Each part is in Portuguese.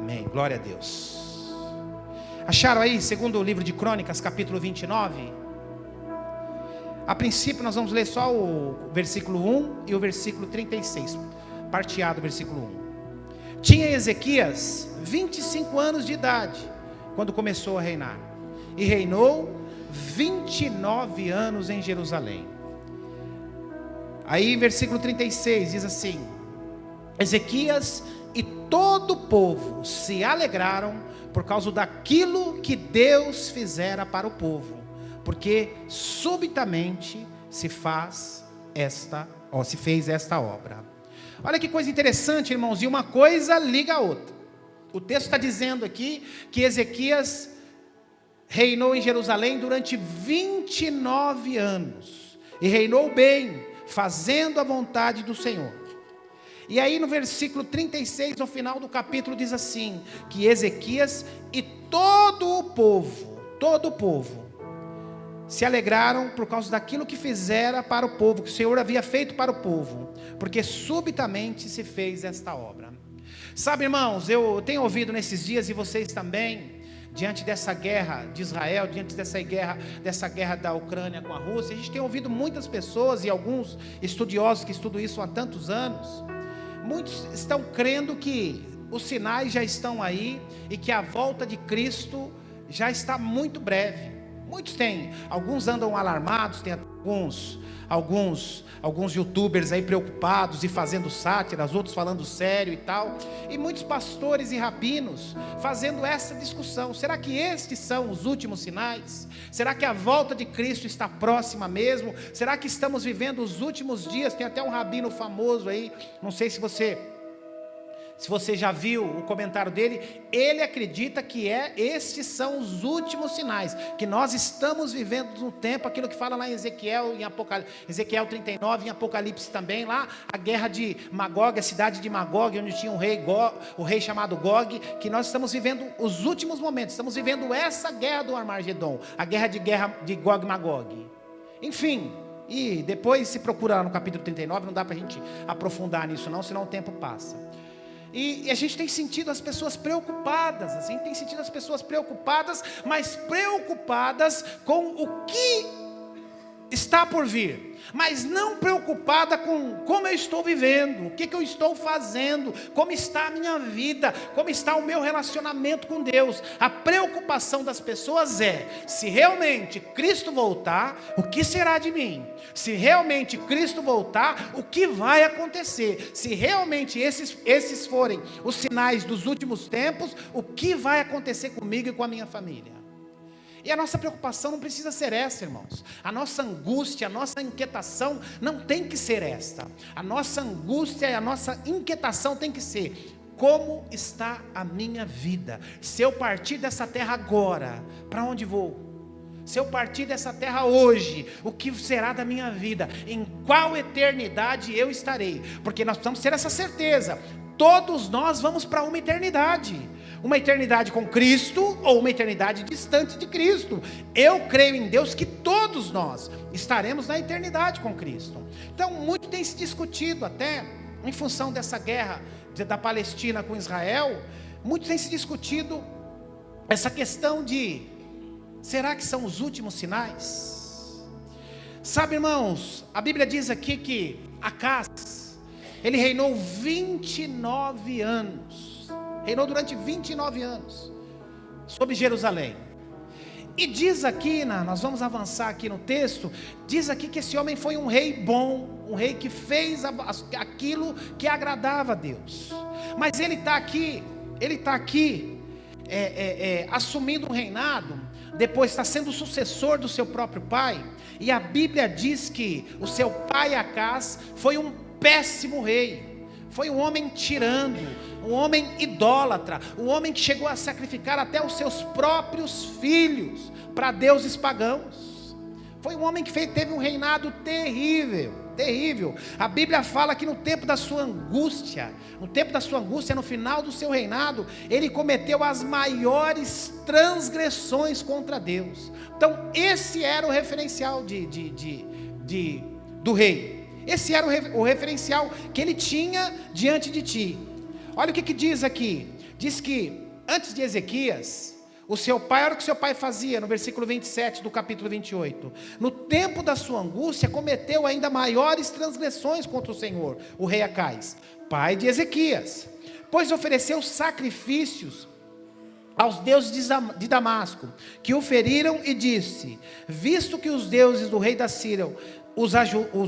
Amém, glória a Deus. Acharam aí, segundo o livro de Crônicas, capítulo 29? A princípio nós vamos ler só o versículo 1 e o versículo 36, parte A do versículo 1. Tinha Ezequias 25 anos de idade quando começou a reinar, e reinou 29 anos em Jerusalém. Aí versículo 36 diz assim: Ezequias e todo o povo se alegraram por causa daquilo que Deus fizera para o povo, porque subitamente se fez esta obra. Olha que coisa interessante, irmãos, e uma coisa liga a outra. O texto está dizendo aqui que Ezequias reinou em Jerusalém durante 29 anos, e reinou bem, fazendo a vontade do Senhor. E aí no versículo 36, no final do capítulo, diz assim, que Ezequias e todo o povo, se alegraram por causa daquilo que fizera para o povo, que o Senhor havia feito para o povo, porque subitamente se fez esta obra. Sabe, irmãos, eu tenho ouvido nesses dias, e vocês também, diante dessa guerra de Israel, diante dessa guerra da Ucrânia com a Rússia, a gente tem ouvido muitas pessoas e alguns estudiosos que estudam isso há tantos anos, muitos estão crendo que os sinais já estão aí e que a volta de Cristo já está muito breve. Muitos têm, alguns andam alarmados, tem alguns youtubers aí preocupados e fazendo sátiras, outros falando sério e tal, e muitos pastores e rabinos fazendo essa discussão. Será que estes são os últimos sinais? Será que a volta de Cristo está próxima mesmo? Será que estamos vivendo os últimos dias? Tem até um rabino famoso aí, não sei se você já viu o comentário dele, ele acredita que estes são os últimos sinais, que nós estamos vivendo no tempo, aquilo que fala lá em Ezequiel 39, em Apocalipse também, lá a guerra de Magog, a cidade de Magog, onde tinha o rei chamado Gog, que nós estamos vivendo os últimos momentos, estamos vivendo essa guerra do Armagedon, a guerra de Gog e Magog. Enfim, e depois se procura lá no capítulo 39, não dá para a gente aprofundar nisso não, senão o tempo passa. E a gente tem sentido as pessoas preocupadas, mas preocupadas com o que está por vir, mas não preocupada com como eu estou vivendo, o que eu estou fazendo, como está a minha vida, como está o meu relacionamento com Deus. A preocupação das pessoas é: se realmente Cristo voltar, o que será de mim? Se realmente Cristo voltar, o que vai acontecer? Se realmente esses forem os sinais dos últimos tempos, o que vai acontecer comigo e com a minha família? E a nossa preocupação não precisa ser essa, irmãos. A nossa angústia, a nossa inquietação não tem que ser esta. A nossa angústia e a nossa inquietação tem que ser: como está a minha vida? Se eu partir dessa terra agora, para onde vou? Se eu partir dessa terra hoje, o que será da minha vida? Em qual eternidade eu estarei? Porque nós precisamos ter essa certeza. Todos nós vamos para uma eternidade com Cristo ou uma eternidade distante de Cristo. Eu creio em Deus que todos nós estaremos na eternidade com Cristo. Então muito tem se discutido, até em função dessa guerra da Palestina com Israel, muito tem se discutido essa questão de: será que são os últimos sinais? Sabe, irmãos, a Bíblia diz aqui que Acás, ele reinou 29 anos. Reinou durante 29 anos sobre Jerusalém. E diz aqui, nós vamos avançar aqui no texto, diz aqui que esse homem foi um rei bom, um rei que fez aquilo que agradava a Deus. Mas ele está aqui assumindo um reinado, depois está sendo o sucessor do seu próprio pai. E a Bíblia diz que o seu pai Acás foi um péssimo rei, foi um homem tirano, um homem idólatra, um homem que chegou a sacrificar até os seus próprios filhos para deuses pagãos. Foi um homem que teve um reinado terrível. A Bíblia fala que no tempo da sua angústia, no final do seu reinado, ele cometeu as maiores transgressões contra Deus. Então esse era o referencial do rei. Esse era o referencial que ele tinha diante de ti. Olha o que diz aqui: Diz que antes de Ezequias, o seu pai, olha o que seu pai fazia no versículo 27 do capítulo 28. No tempo da sua angústia, cometeu ainda maiores transgressões contra o Senhor, o rei Acais, pai de Ezequias, pois ofereceu sacrifícios aos deuses de Damasco, que o feriram, e disse: visto que os deuses do rei da Síria os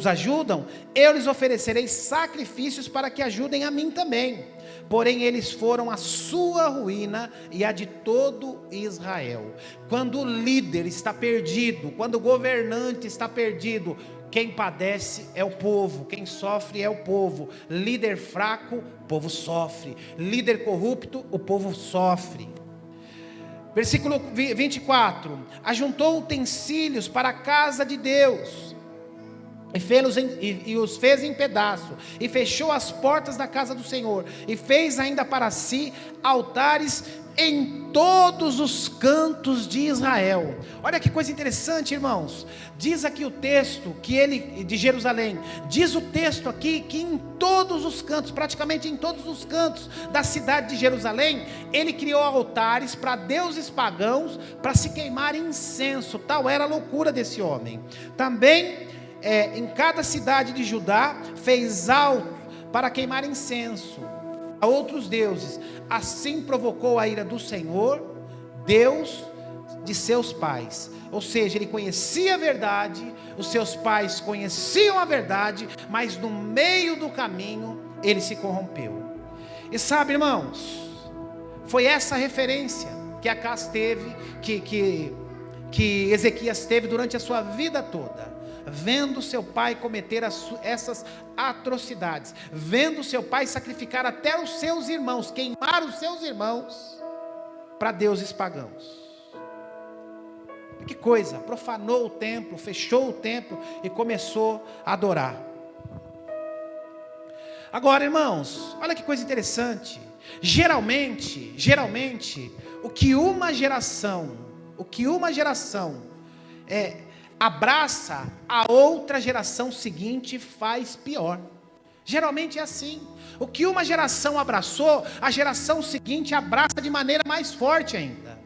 ajudam, eu lhes oferecerei sacrifícios para que ajudem a mim também. Porém eles foram a sua ruína e a de todo Israel. Quando o líder está perdido, quando o governante está perdido, quem padece é o povo, quem sofre é o povo. Líder fraco, o povo sofre. Líder corrupto, o povo sofre. Versículo 24: ajuntou utensílios para a casa de Deus, e os fez em pedaço, e fechou as portas da casa do Senhor, e fez ainda para si altares em todos os cantos de Israel. Olha que coisa interessante, irmãos. Diz aqui o texto que ele, de Jerusalém, diz o texto aqui que em todos os cantos, praticamente em todos os cantos da cidade de Jerusalém, ele criou altares para deuses pagãos, para se queimar incenso. Tal era a loucura desse homem. Também em cada cidade de Judá fez alto para queimar incenso a outros deuses. Assim provocou a ira do Senhor, Deus de seus pais. Ou seja, ele conhecia a verdade, os seus pais conheciam a verdade, mas no meio do caminho ele se corrompeu. E sabe, irmãos, foi essa referência que Acás teve, que Ezequias teve durante a sua vida toda, vendo seu pai cometer essas atrocidades, vendo seu pai sacrificar até os seus irmãos, queimar os seus irmãos para deuses pagãos. Que coisa, profanou o templo, fechou o templo e começou a adorar. Agora, irmãos, olha que coisa interessante. Geralmente, o que uma geração abraça, a outra geração seguinte faz pior. Geralmente é assim. O que uma geração abraçou, a geração seguinte abraça de maneira mais forte ainda.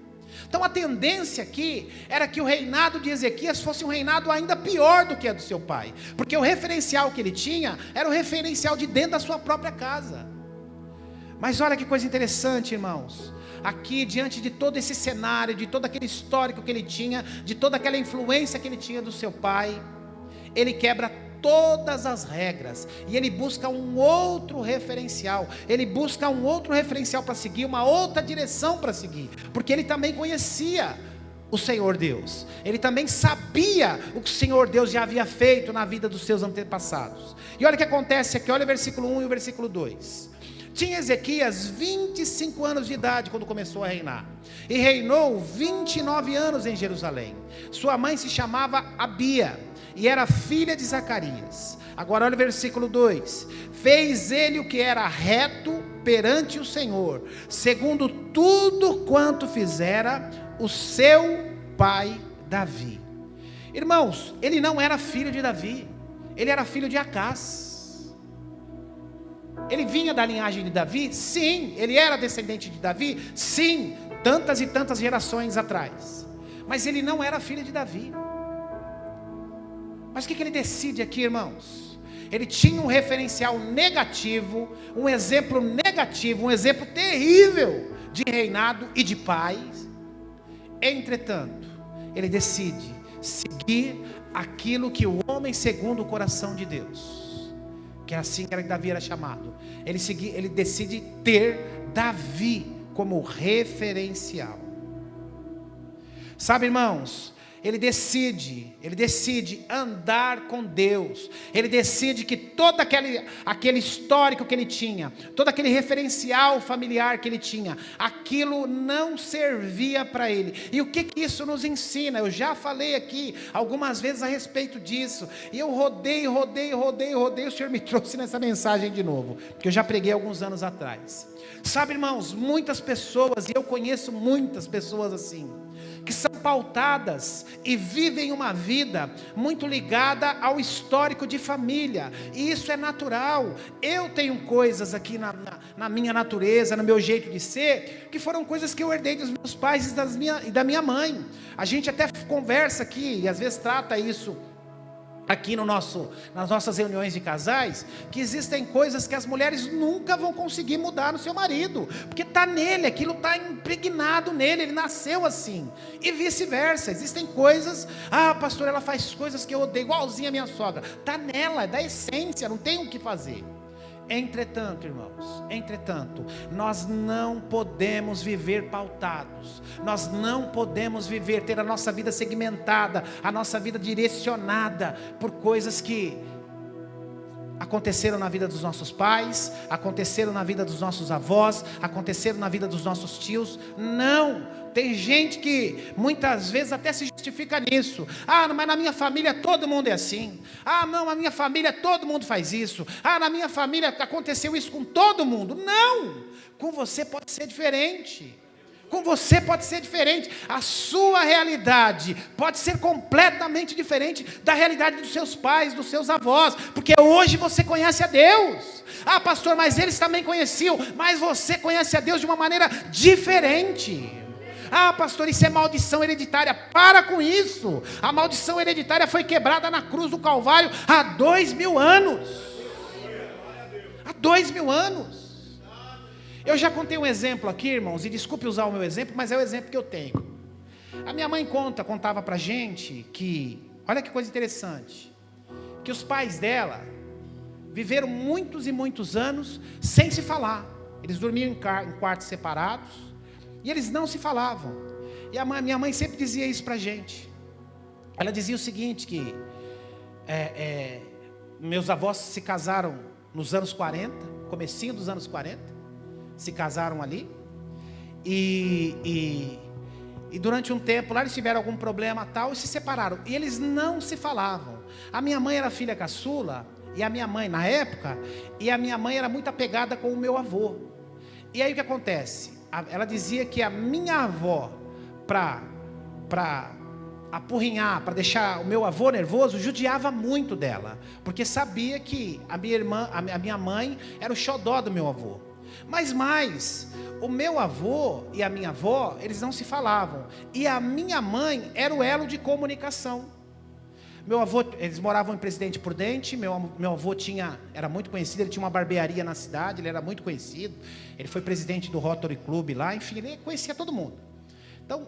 Então a tendência aqui era que o reinado de Ezequias fosse um reinado ainda pior do que a do seu pai, porque o referencial que ele tinha era o referencial de dentro da sua própria casa. Mas olha que coisa interessante, irmãos. Aqui, diante de todo esse cenário, de todo aquele histórico que ele tinha, de toda aquela influência que ele tinha do seu pai, ele quebra todas as regras, e ele busca um outro referencial, para seguir, uma outra direção para seguir, porque ele também conhecia o Senhor Deus, ele também sabia o que o Senhor Deus já havia feito na vida dos seus antepassados. E olha o que acontece aqui, olha o versículo 1 e o versículo 2. Tinha Ezequias 25 anos de idade quando começou a reinar, e reinou 29 anos em Jerusalém. Sua mãe se chamava Abia, e era filha de Zacarias. Agora olha o versículo 2. Fez ele o que era reto perante o Senhor, segundo tudo quanto fizera o seu pai Davi. Irmãos, ele não era filho de Davi, ele era filho de Acás. Ele vinha da linhagem de Davi? Sim. Ele era descendente de Davi? Sim, tantas e tantas gerações atrás. Mas ele não era filho de Davi. Mas o que ele decide aqui, irmãos? Ele tinha um referencial negativo, um exemplo negativo, um exemplo terrível de reinado e de paz. Entretanto, ele decide seguir aquilo que o homem segundo o coração de Deus, que era assim que Davi era chamado. Ele decide ter Davi como referencial. Sabe, irmãos, ele decide andar com Deus. Ele decide que todo aquele histórico que ele tinha, todo aquele referencial familiar que ele tinha, aquilo não servia para ele. E o que isso nos ensina? Eu já falei aqui algumas vezes a respeito disso, e eu rodei, o Senhor me trouxe nessa mensagem de novo, porque eu já preguei alguns anos atrás. Sabe, irmãos, muitas pessoas, e eu conheço muitas pessoas assim, que são pautadas e vivem uma vida muito ligada ao histórico de família, e isso é natural. Eu tenho coisas aqui na minha natureza, no meu jeito de ser, que foram coisas que eu herdei dos meus pais e da minha mãe. A gente até conversa aqui, e às vezes trata isso aqui nas nossas reuniões de casais, que existem coisas que as mulheres nunca vão conseguir mudar no seu marido, porque está nele, aquilo está impregnado nele, ele nasceu assim, e vice-versa. Existem coisas, pastor, ela faz coisas que eu odeio, igualzinha a minha sogra, está nela, é da essência, não tem o que fazer. Entretanto, irmãos, nós não podemos viver pautados, nós não podemos ter a nossa vida segmentada, a nossa vida direcionada por coisas que aconteceram na vida dos nossos pais, aconteceram na vida dos nossos avós, aconteceram na vida dos nossos tios. Não, tem gente que muitas vezes até se justifica nisso. Mas na minha família todo mundo é assim. Não, na minha família todo mundo faz isso. Na minha família aconteceu isso com todo mundo. Não, com você pode ser diferente. Com você pode ser diferente. A sua realidade pode ser completamente diferente da realidade dos seus pais, dos seus avós, porque hoje você conhece a Deus. Pastor, mas eles também conheciam. Mas você conhece a Deus de uma maneira diferente. Pastor, isso é maldição hereditária. Para com isso. A maldição hereditária foi quebrada na cruz do Calvário há 2000 anos. Há 2000 anos. Eu já contei um exemplo aqui, irmãos, e desculpe usar o meu exemplo, mas é o exemplo que eu tenho. A minha mãe contava pra gente que, olha que coisa interessante, que os pais dela viveram muitos e muitos anos sem se falar. Eles dormiam em quartos separados e eles não se falavam. E minha mãe sempre dizia isso pra gente. Ela dizia o seguinte, que meus avós se casaram nos anos 40, comecinho dos anos 40, se casaram ali, e durante um tempo lá eles tiveram algum problema tal, e se separaram, e eles não se falavam. A minha mãe era filha caçula, e a minha mãe na época, e a minha mãe era muito apegada com o meu avô. E aí o que acontece? Ela dizia que a minha avó, para apurrinhar, para deixar o meu avô nervoso, judiava muito dela, porque sabia que a minha mãe era o xodó do meu avô. Mas mais, o meu avô e a minha avó, eles não se falavam. E a minha mãe era o elo de comunicação. Meu avô, eles moravam em Presidente Prudente. Meu avô era muito conhecido, ele tinha uma barbearia na cidade, ele era muito conhecido. Ele foi presidente do Rotary Club lá, enfim, ele conhecia todo mundo. Então,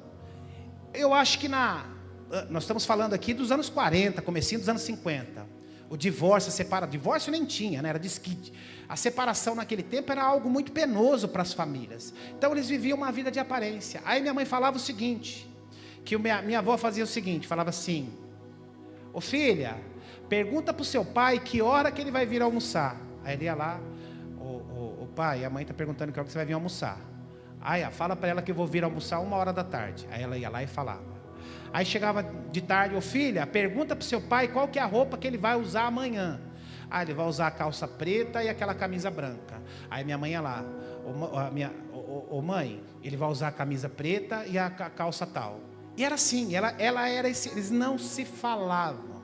eu acho que nós estamos falando aqui dos anos 40, comecinho dos anos 50. O divórcio, divórcio nem tinha, né? Era desquite. A separação naquele tempo era algo muito penoso para as famílias. Então eles viviam uma vida de aparência. Aí minha mãe falava o seguinte, que minha avó fazia o seguinte, falava assim: ô filha, pergunta para o seu pai que hora que ele vai vir almoçar. Aí ele ia lá, ô pai, a mãe está perguntando que hora que você vai vir almoçar. Fala para ela que eu vou vir almoçar 1h da tarde. Aí ela ia lá e falava. Aí chegava de tarde, ô filha, pergunta para o seu pai qual que é a roupa que ele vai usar amanhã. Ele vai usar a calça preta e aquela camisa branca. Aí minha mãe ia lá, mãe, ele vai usar a camisa preta e a calça tal. E era assim, ela era eles não se falavam.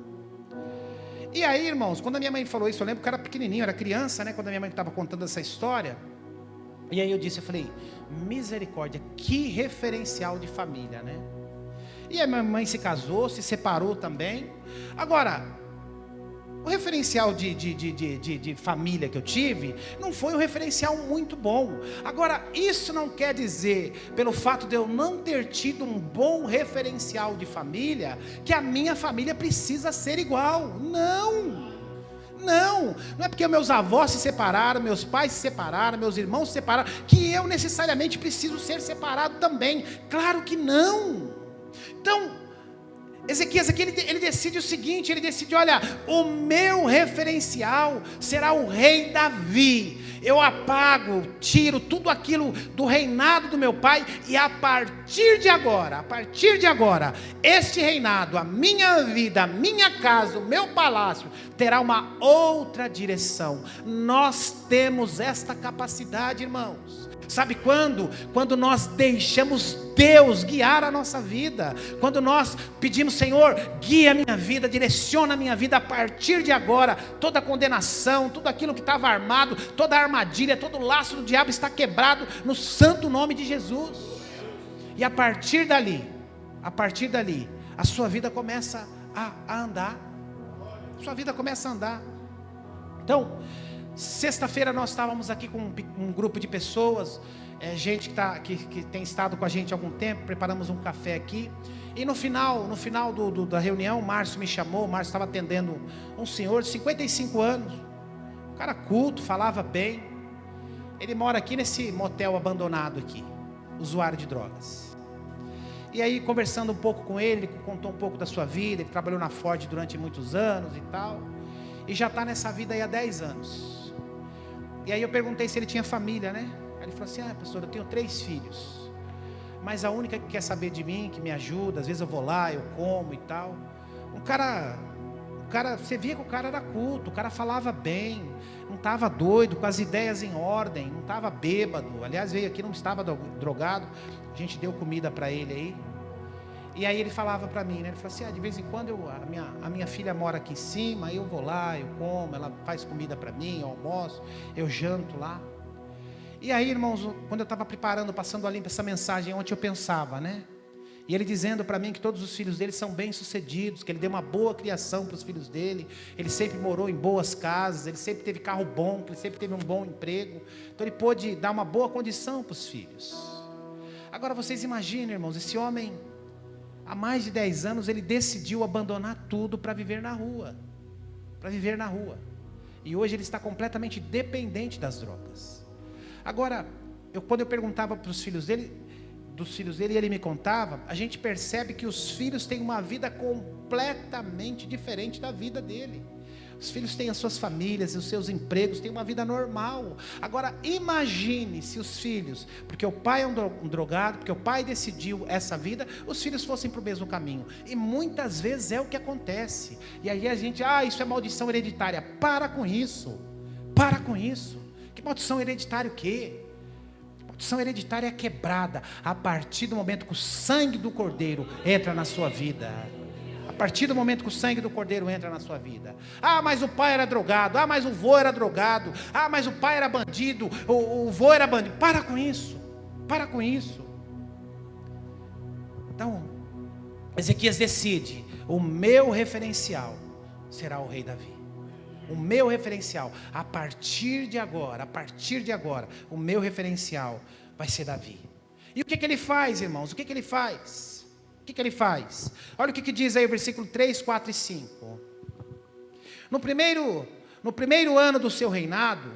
E aí, irmãos, quando a minha mãe falou isso, eu lembro que eu era pequenininho, eu era criança, né? Quando a minha mãe estava contando essa história. E aí eu falei, misericórdia, que referencial de família, né? E a minha mãe se casou, se separou também. Agora, o referencial de família que eu tive não foi um referencial muito bom. Agora, isso não quer dizer, pelo fato de eu não ter tido um bom referencial de família, que a minha família precisa ser igual. Não é porque meus avós se separaram, meus pais se separaram, meus irmãos se separaram, que eu necessariamente preciso ser separado também. Claro que não. Então, Ezequias aqui, ele decide o seguinte, olha, o meu referencial será o rei Davi. Eu apago, tiro tudo aquilo do reinado do meu pai, e a partir de agora, este reinado, a minha vida, a minha casa, o meu palácio, terá uma outra direção. Nós temos esta capacidade, irmãos. Sabe quando? Quando nós deixamos Deus guiar a nossa vida. Quando nós pedimos: Senhor, guia a minha vida, direciona a minha vida a partir de agora. Toda condenação, tudo aquilo que estava armado, toda armadilha, todo laço do diabo está quebrado no santo nome de Jesus. E a partir dali, a sua vida começa a andar. Sua vida começa a andar. Então, sexta-feira nós estávamos aqui com um grupo de pessoas, gente que tem estado com a gente há algum tempo. Preparamos um café aqui. E no final da reunião, o Márcio me chamou. O Márcio estava atendendo um senhor de 55 anos, um cara culto, falava bem. Ele mora aqui nesse motel abandonado aqui, usuário de drogas. E aí, conversando um pouco com ele contou um pouco da sua vida. Ele trabalhou na Ford durante muitos anos e tal, e já está nessa vida aí há 10 anos. E aí eu perguntei se ele tinha família, né? Aí ele falou assim: pastor, eu tenho 3 filhos, mas a única que quer saber de mim, que me ajuda, às vezes eu vou lá, eu como e tal. O cara, você via que o cara era culto, o cara falava bem, não estava doido, com as ideias em ordem, não estava bêbado. Aliás, veio aqui, não estava drogado. A gente deu comida para ele aí. E aí ele falava para mim, né? Ele falou assim: de vez em quando a minha filha mora aqui em cima, aí eu vou lá, eu como, ela faz comida para mim, eu almoço, eu janto lá. E aí, irmãos, quando eu estava preparando, passando ali essa mensagem ontem, eu pensava, né? E ele dizendo para mim que todos os filhos dele são bem-sucedidos, que ele deu uma boa criação para os filhos dele, ele sempre morou em boas casas, ele sempre teve carro bom, que ele sempre teve um bom emprego. Então ele pôde dar uma boa condição para os filhos. Agora vocês imaginam, irmãos, esse homem, há mais de 10 anos, ele decidiu abandonar tudo para viver na rua. E hoje ele está completamente dependente das drogas. Agora, quando eu perguntava para os filhos dele, e ele me contava, a gente percebe que os filhos têm uma vida completamente diferente da vida dele. Os filhos têm as suas famílias, os seus empregos, têm uma vida normal. Agora imagine se os filhos, porque o pai é um drogado, porque o pai decidiu essa vida, os filhos fossem para o mesmo caminho. E muitas vezes é o que acontece. E aí a gente, isso é maldição hereditária. Para com isso. Que maldição hereditária o quê? Maldição hereditária é quebrada a partir do momento que o sangue do Cordeiro entra na sua vida. A partir do momento que o sangue do Cordeiro entra na sua vida. Mas o pai era drogado. Mas o vô era drogado. Mas o pai era bandido. O vô era bandido. Para com isso. Então, Ezequias decide: o meu referencial será o rei Davi. O meu referencial, a partir de agora, o meu referencial vai ser Davi. E o que ele faz, irmãos? O que ele faz? Olha o que diz aí o versículo 3, 4 e 5. No primeiro ano do seu reinado,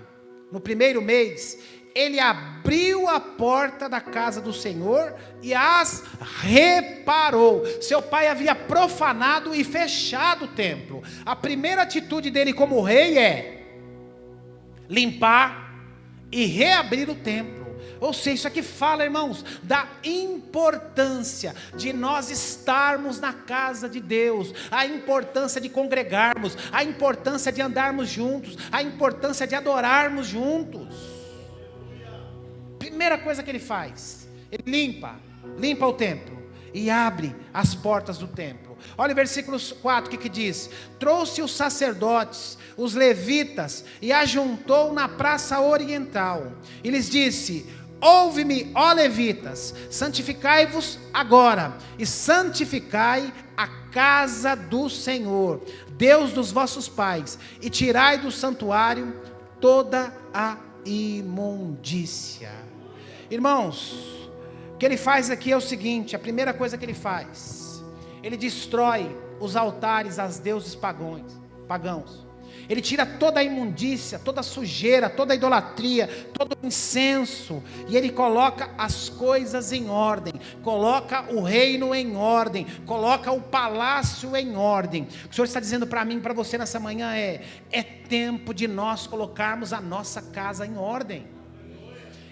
no primeiro mês, ele abriu a porta da casa do Senhor e as reparou. Seu pai havia profanado e fechado o templo. A primeira atitude dele como rei é limpar e reabrir o templo. Ou seja, isso aqui fala, irmãos, da importância de nós estarmos na casa de Deus, a importância de congregarmos, a importância de andarmos juntos, a importância de adorarmos juntos. Primeira coisa que ele faz, ele limpa o templo e abre as portas do templo. Olha o versículo 4, o que diz? Trouxe os sacerdotes, os levitas, e ajuntou na praça oriental, e lhes disse: ouve-me, ó levitas, santificai-vos agora, e santificai a casa do Senhor, Deus dos vossos pais, e tirai do santuário toda a imundícia. Irmãos, o que ele faz aqui é o seguinte: a primeira coisa que ele faz, ele destrói os altares aos deuses pagãos. Ele tira toda a imundícia, toda a sujeira, toda a idolatria, todo o incenso, e ele coloca as coisas em ordem, coloca o reino em ordem, coloca o palácio em ordem. O que o Senhor está dizendo para mim e para você nessa manhã é tempo de nós colocarmos a nossa casa em ordem.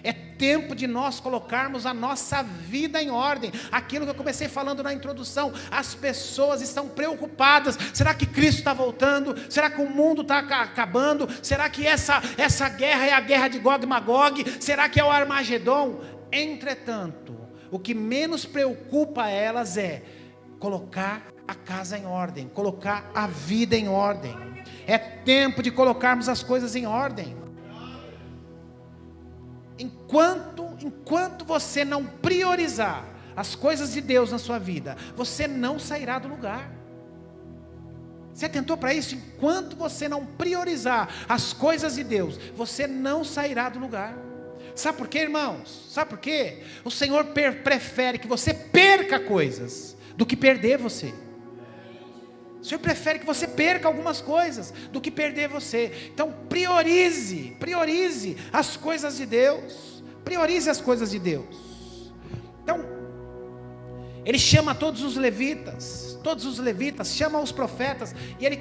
É tempo de nós colocarmos a nossa vida em ordem. Aquilo que eu comecei falando na introdução, as pessoas estão preocupadas, será que Cristo está voltando? Será que o mundo está acabando? Será que essa guerra é a guerra de Gog e Magog? Será que é o Armagedon? Entretanto, o que menos preocupa elas é colocar a casa em ordem, colocar a vida em ordem. É tempo de colocarmos as coisas em ordem. Enquanto você não priorizar as coisas de Deus na sua vida, você não sairá do lugar. Você atentou para isso? Enquanto você não priorizar as coisas de Deus, você não sairá do lugar. Sabe por quê, irmãos? Sabe por quê? O Senhor prefere que você perca coisas do que perder você. O Senhor prefere que você perca algumas coisas do que perder você. Então priorize as coisas de Deus. Priorize as coisas de Deus. Então, ele chama todos os levitas, chama os profetas, e ele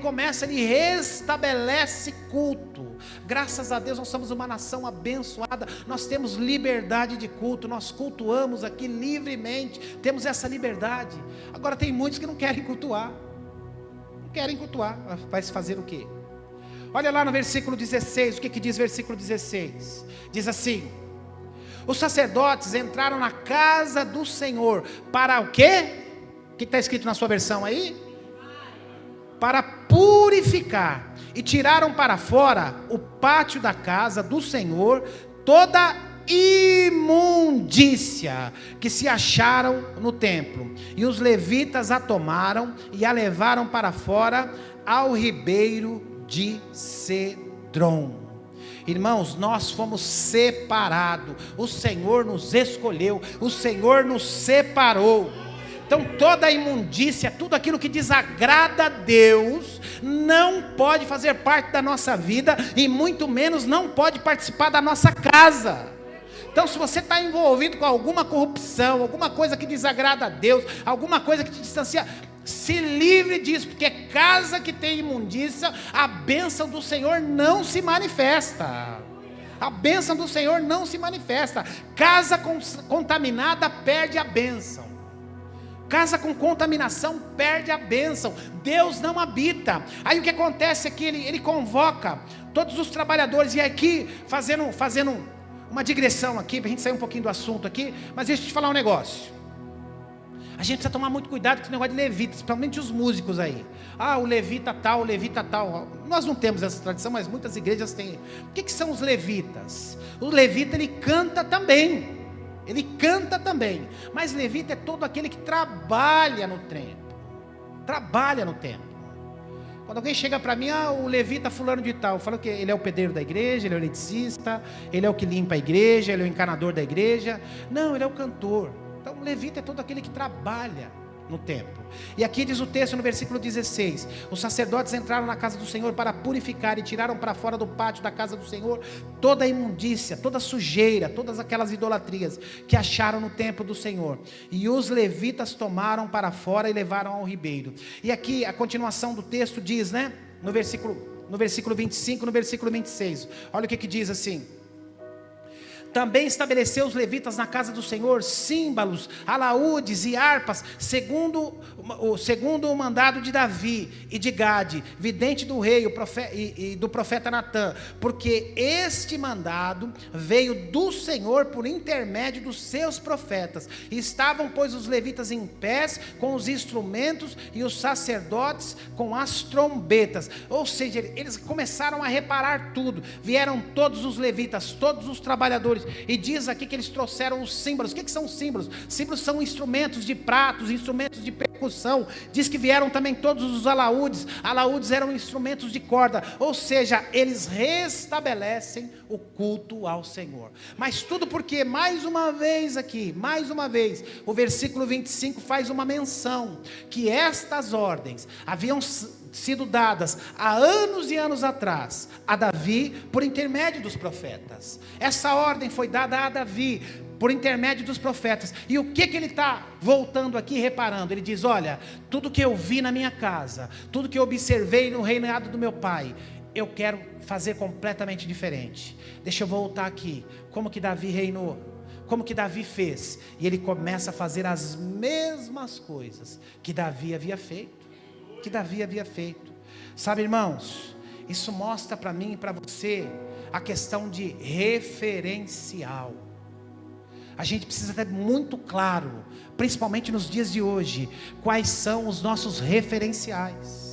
restabelece culto. Graças a Deus nós somos uma nação abençoada, nós temos liberdade de culto, nós cultuamos aqui livremente, temos essa liberdade. Agora tem muitos que não querem cultuar, vai fazer o quê? Olha lá no versículo 16, o que diz o versículo 16? Diz assim: os sacerdotes entraram na casa do Senhor para o quê? O que está escrito na sua versão aí? Para purificar, e tiraram para fora o pátio da casa do Senhor, toda imundícia que se acharam no templo, e os levitas a tomaram e a levaram para fora ao ribeiro de Cedron. Irmãos, nós fomos separados, o Senhor nos escolheu, o Senhor nos separou. Então toda a imundícia, tudo aquilo que desagrada a Deus, não pode fazer parte da nossa vida, e muito menos não pode participar da nossa casa. Então se você está envolvido com alguma corrupção, alguma coisa que desagrada a Deus, alguma coisa que te distancia, se livre disso, porque casa que tem imundícia, a bênção do Senhor não se manifesta. A bênção do Senhor não se manifesta. Casa contaminada perde a bênção. Casa com contaminação perde a bênção. Deus não habita. Aí o que acontece é que ele convoca todos os trabalhadores, e aqui fazendo uma digressão aqui, para a gente sair um pouquinho do assunto aqui, mas deixa eu te falar um negócio. A gente precisa tomar muito cuidado com esse negócio de levitas, principalmente os músicos aí. O levita tal, o levita tal. Nós não temos essa tradição, mas muitas igrejas têm. O que são os levitas? O levita, ele canta também. Mas levita é todo aquele que trabalha no templo. Quando alguém chega para mim, o levita fulano de tal, eu falo que ele é o pedreiro da igreja, ele é o eletricista, ele é o que limpa a igreja, ele é o encanador da igreja. Não, ele é o cantor. Então o levita é todo aquele que trabalha no templo. E aqui diz o texto no versículo 16: os sacerdotes entraram na casa do Senhor para purificar, e tiraram para fora do pátio da casa do Senhor toda a imundícia, toda a sujeira, todas aquelas idolatrias que acharam no templo do Senhor, e os levitas tomaram para fora e levaram ao ribeiro. E aqui a continuação do texto diz, né, no versículo 25, no versículo 26, olha o que diz assim: também estabeleceu os levitas na casa do Senhor símbolos, alaúdes e harpas, segundo o mandado de Davi e de Gade, vidente do rei e do profeta Natã, porque este mandado veio do Senhor por intermédio dos seus profetas. E estavam, pois, os levitas em pés com os instrumentos, e os sacerdotes com as trombetas. Ou seja, eles começaram a reparar tudo. Vieram todos os levitas, todos os trabalhadores, e diz aqui que eles trouxeram os símbolos. O que são símbolos? Símbolos são instrumentos de pratos, instrumentos de percussão. Diz que vieram também todos os alaúdes. Alaúdes eram instrumentos de corda. Ou seja, eles restabelecem o culto ao Senhor. Mas tudo porque, mais uma vez, o versículo 25 faz uma menção, que estas ordens haviam sido dadas há anos e anos atrás a Davi por intermédio dos profetas. Essa ordem foi dada a Davi por intermédio dos profetas. E o que ele está voltando aqui, reparando? Ele diz: olha, tudo que eu vi na minha casa, tudo que eu observei no reinado do meu pai, eu quero fazer completamente diferente. Deixa eu voltar aqui. Como que Davi reinou? Como que Davi fez? E ele começa a fazer as mesmas coisas que Davi havia feito. Sabe, irmãos, isso mostra para mim e para você a questão de referencial. A gente precisa ter muito claro, principalmente nos dias de hoje, quais são os nossos referenciais.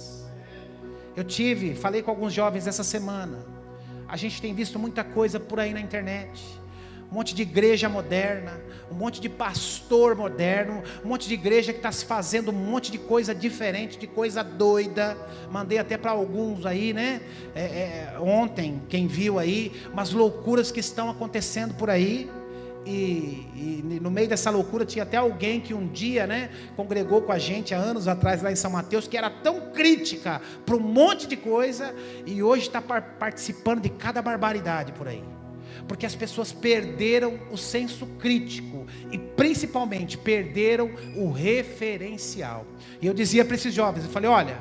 Falei com alguns jovens essa semana. A gente tem visto muita coisa por aí na internet. Um monte de igreja moderna, um monte de pastor moderno, um monte de igreja que está se fazendo um monte de coisa diferente, de coisa doida. Mandei até para alguns aí, né? Ontem, quem viu aí, umas loucuras que estão acontecendo por aí. E no meio dessa loucura tinha até alguém que um dia, né, congregou com a gente há anos atrás lá em São Mateus, que era tão crítica para um monte de coisa, e hoje está participando de cada barbaridade por aí, porque as pessoas perderam o senso crítico e principalmente perderam o referencial. E eu dizia para esses jovens, eu falei, olha,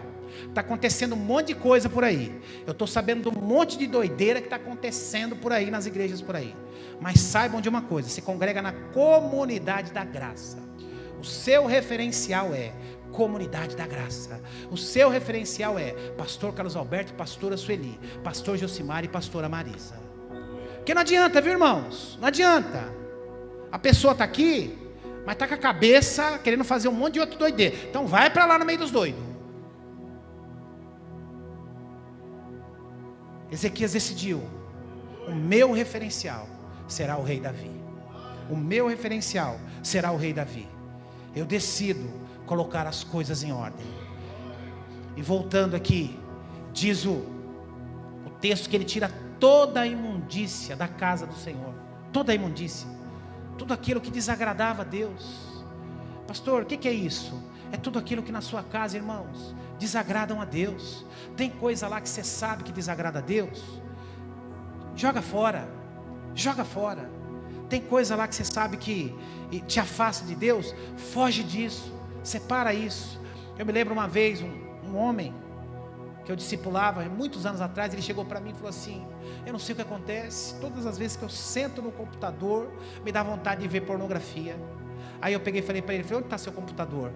está acontecendo um monte de coisa por aí, eu estou sabendo de um monte de doideira que está acontecendo por aí nas igrejas por aí, mas saibam de uma coisa, se congrega na comunidade da graça. O seu referencial é comunidade da graça. O seu referencial é pastor Carlos Alberto, pastora Sueli, pastor Josimar e pastora Marisa. Porque não adianta, viu, irmãos? Não adianta. A pessoa está aqui, mas está com a cabeça querendo fazer um monte de outro doideira. Então vai para lá no meio dos doidos. Ezequias decidiu, o meu referencial será o rei Davi. O meu referencial será o rei Davi. Eu decido colocar as coisas em ordem. E voltando aqui, diz o texto que ele tira toda a imundícia da casa do Senhor. Toda a imundícia. Tudo aquilo que desagradava a Deus. Pastor, o que é isso? É tudo aquilo que na sua casa, irmãos, desagradam a Deus. Tem coisa lá que você sabe que desagrada a Deus? Joga fora. Joga fora. Tem coisa lá que você sabe que te afasta de Deus? Foge disso. Separa isso. Eu me lembro uma vez, um homem que eu discipulava muitos anos atrás, ele chegou para mim e falou assim, eu não sei o que acontece, todas as vezes que eu sento no computador, me dá vontade de ver pornografia. Aí eu peguei e falei para ele, onde está seu computador?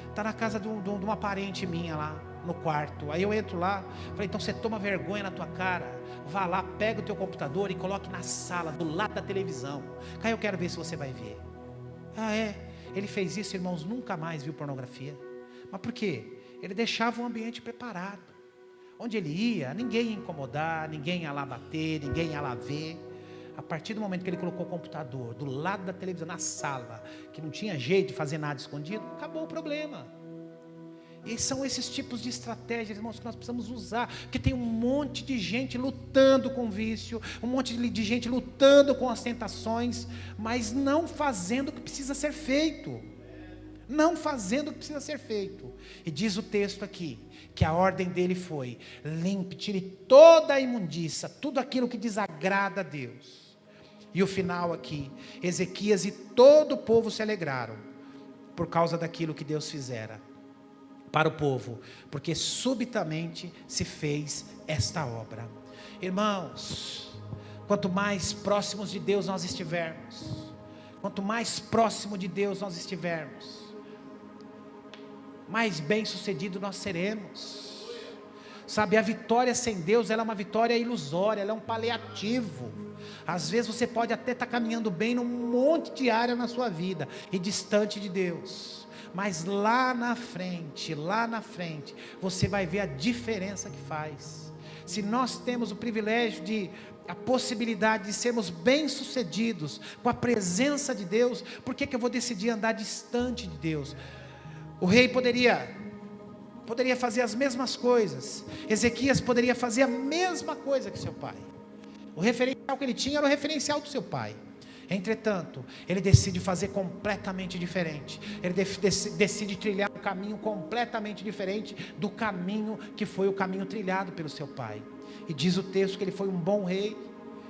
Está na casa de uma parente minha lá, no quarto. Aí eu entro lá, falei, então você toma vergonha na tua cara, vá lá, pega o teu computador e coloque na sala, do lado da televisão, aí eu quero ver se você vai ver. Ele fez isso, irmãos, nunca mais viu pornografia. Mas por quê? Ele deixava um ambiente preparado. Onde ele ia, ninguém ia incomodar, ninguém ia lá bater, ninguém ia lá ver. A partir do momento que ele colocou o computador do lado da televisão, na sala, que não tinha jeito de fazer nada escondido, acabou o problema. E são esses tipos de estratégias, irmãos, que nós precisamos usar. Porque tem um monte de gente lutando com o vício, um monte de gente lutando com as tentações, mas não fazendo o que precisa ser feito. Não fazendo o que precisa ser feito. E diz o texto aqui, que a ordem dele foi, limpe, tire toda a imundícia, tudo aquilo que desagrada a Deus. E o final aqui, Ezequias e todo o povo se alegraram, por causa daquilo que Deus fizera para o povo, porque subitamente se fez esta obra. Irmãos, quanto mais próximos de Deus nós estivermos, quanto mais próximo de Deus nós estivermos, mais bem sucedido nós seremos. Sabe, a vitória sem Deus, ela é uma vitória ilusória, ela é um paliativo. Às vezes você pode até estar caminhando bem num monte de área na sua vida e distante de Deus, mas lá na frente, você vai ver a diferença que faz. Se nós temos o privilégio a possibilidade de sermos bem-sucedidos com a presença de Deus, por que eu vou decidir andar distante de Deus? O rei poderia fazer as mesmas coisas. Ezequias poderia fazer a mesma coisa que seu pai. O referencial que ele tinha era o referencial do seu pai. Entretanto, ele decide fazer completamente diferente. Ele decide trilhar um caminho completamente diferente do caminho que foi o caminho trilhado pelo seu pai. E diz o texto que ele foi um bom rei.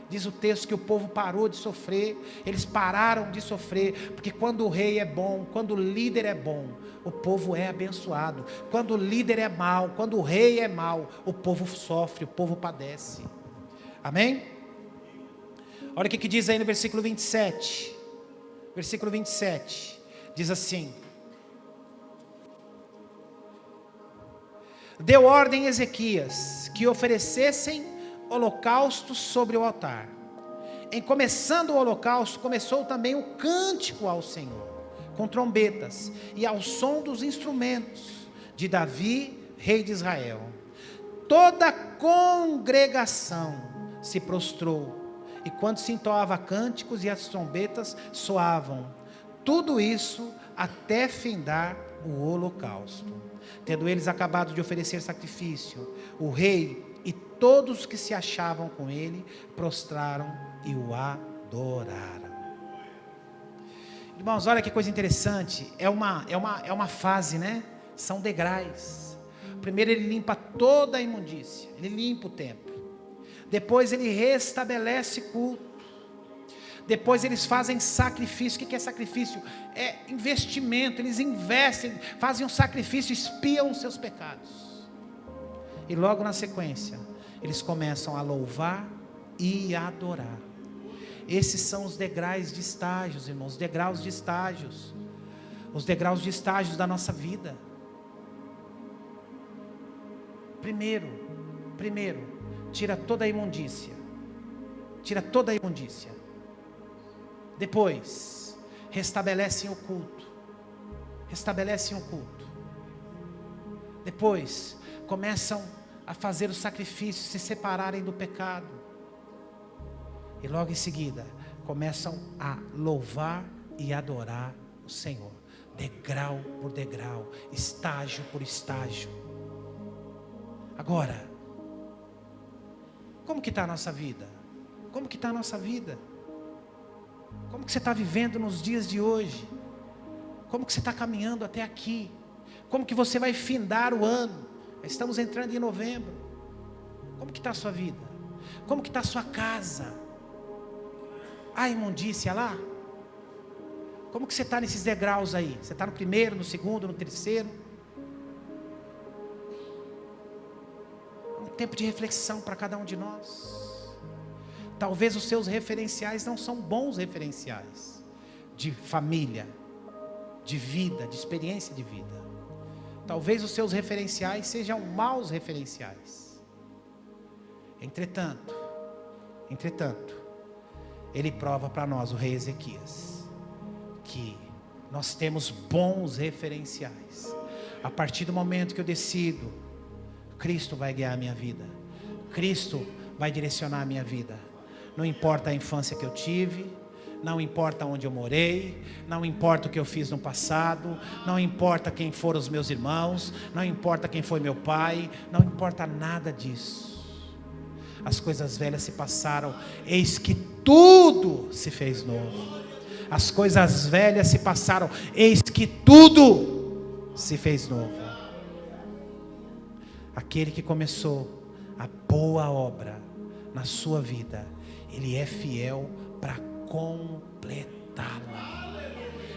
diz o texto que o povo parou de sofrer, eles pararam de sofrer, porque quando o rei é bom, quando o líder é bom, o povo é abençoado. Quando o líder é mau, quando o rei é mau, o povo sofre, o povo padece. Amém? Olha o que diz aí no versículo 27. Versículo 27, diz assim: deu ordem a Ezequias que oferecessem holocaustos sobre o altar. Em começando o holocausto, começou também o cântico ao Senhor, com trombetas e ao som dos instrumentos de Davi, rei de Israel. Toda a congregação se prostrou, e quando se entoava cânticos e as trombetas soavam, tudo isso até findar o holocausto. Tendo eles acabado de oferecer sacrifício, o rei e todos que se achavam com ele prostraram e o adoraram. Irmãos, olha que coisa interessante. É uma fase, né? São degraus. Primeiro ele limpa toda a imundícia, ele limpa o templo. Depois ele restabelece culto. Depois eles fazem sacrifício. O que é sacrifício? É investimento. Eles investem, fazem um sacrifício, expiam os seus pecados. E logo na sequência, eles começam a louvar e a adorar. Esses são os degraus de estágios, irmãos. Os degraus de estágios. Os degraus de estágios da nossa vida. Primeiro, tira toda a imundícia. Tira toda a imundícia. Depois, restabelecem o culto. Restabelecem o culto. Depois, começam a fazer o sacrifício, se separarem do pecado. E logo em seguida, começam a louvar e adorar o Senhor. Degrau por degrau, estágio por estágio. Agora, como que está a nossa vida? Como que está a nossa vida? Como que você está vivendo nos dias de hoje? Como que você está caminhando até aqui? Como que você vai findar o ano? Estamos entrando em novembro. Como que está a sua vida? Como que está a sua casa? Há imundícia lá? Como que você está nesses degraus aí? Você está no primeiro, no segundo, no terceiro? Um tempo de reflexão para cada um de nós. Talvez os seus referenciais não são bons referenciais de família, de vida, de experiência de vida. Talvez os seus referenciais sejam maus referenciais. Entretanto, ele prova para nós, o rei Ezequias, que nós temos bons referenciais. A partir do momento que eu decido, Cristo vai guiar a minha vida. Cristo vai direcionar a minha vida. Não importa a infância que eu tive, não importa onde eu morei, não importa o que eu fiz no passado, não importa quem foram os meus irmãos, não importa quem foi meu pai, não importa nada disso. As coisas velhas se passaram, eis que tudo se fez novo. As coisas velhas se passaram, eis que tudo se fez novo. Aquele que começou a boa obra na sua vida, ele é fiel para completá-la.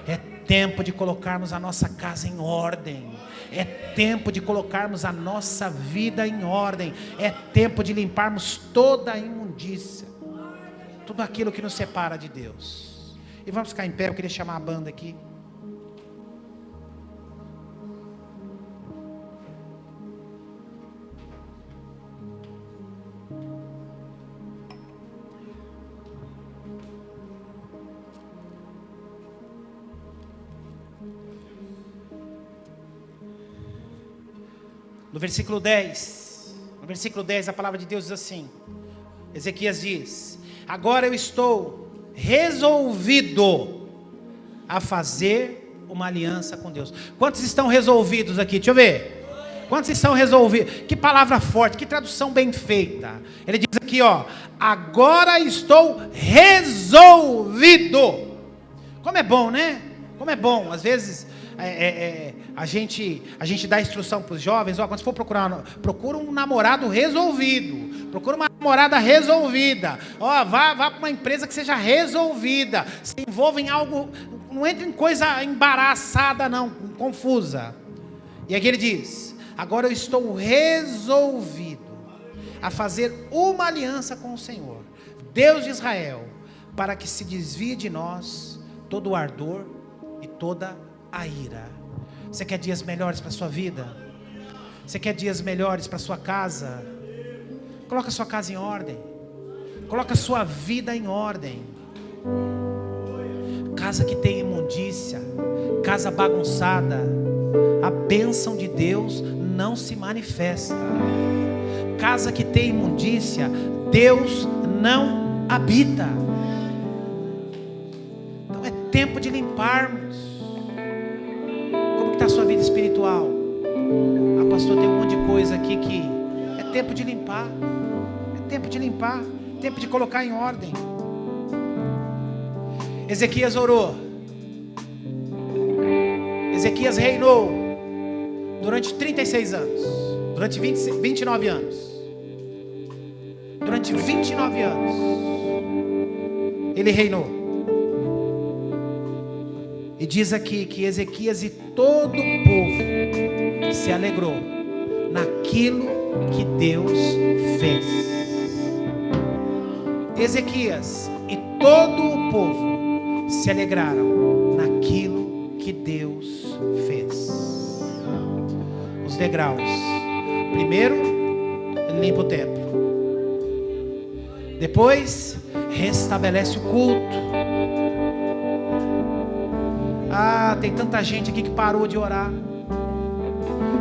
É tempo de colocarmos a nossa casa em ordem. É tempo de colocarmos a nossa vida em ordem. É tempo de limparmos toda a imundícia, tudo aquilo que nos separa de Deus. E vamos ficar em pé, eu queria chamar a banda aqui. No versículo 10, a palavra de Deus diz assim, Ezequias diz: agora eu estou resolvido a fazer uma aliança com Deus. Quantos estão resolvidos aqui? Deixa eu ver. Quantos estão resolvidos? Que palavra forte, que tradução bem feita. Ele diz aqui, ó, agora estou resolvido. Como é bom, né? Como é bom, às vezes a gente dá instrução para os jovens, ó, quando você for procurar, procura um namorado resolvido, procura uma Morada resolvida. Ó, vá para uma empresa que seja resolvida. Se envolva em algo, não entre em coisa embaraçada não, confusa. E aqui ele diz: agora eu estou resolvido a fazer uma aliança com o Senhor, Deus de Israel, para que se desvie de nós todo o ardor e toda a ira. Você quer dias melhores para a sua vida? Você quer dias melhores para a sua casa? Coloca a sua casa em ordem. Coloca a sua vida em ordem. Casa que tem imundícia, casa bagunçada, a bênção de Deus não se manifesta. Casa que tem imundícia, Deus não habita. Então é tempo de limparmos. Como que está a sua vida espiritual? Ah, pastor, tem um monte de coisa aqui que é tempo de limpar. É tempo de limpar, tempo de colocar em ordem. Ezequias orou. Ezequias reinou durante 36 anos. Durante 29 anos. Durante 29 anos. Ele reinou. E diz aqui que Ezequias e todo o povo se alegrou naquilo que Deus fez. Ezequias e todo o povo se alegraram naquilo que Deus fez. Os degraus. Primeiro, ele limpa o templo. Depois, restabelece o culto. Ah, tem tanta gente aqui que parou de orar.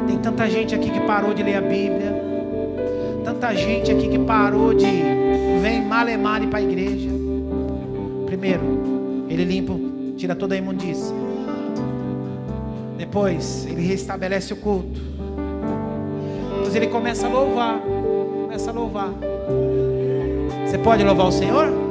Tem tanta gente aqui que parou de ler a Bíblia. Tanta gente aqui que parou de vem malemar para a igreja. Primeiro, ele limpa, tira toda a imundícia. Depois, ele restabelece o culto. Depois ele começa a louvar. Começa a louvar. Você pode louvar o Senhor?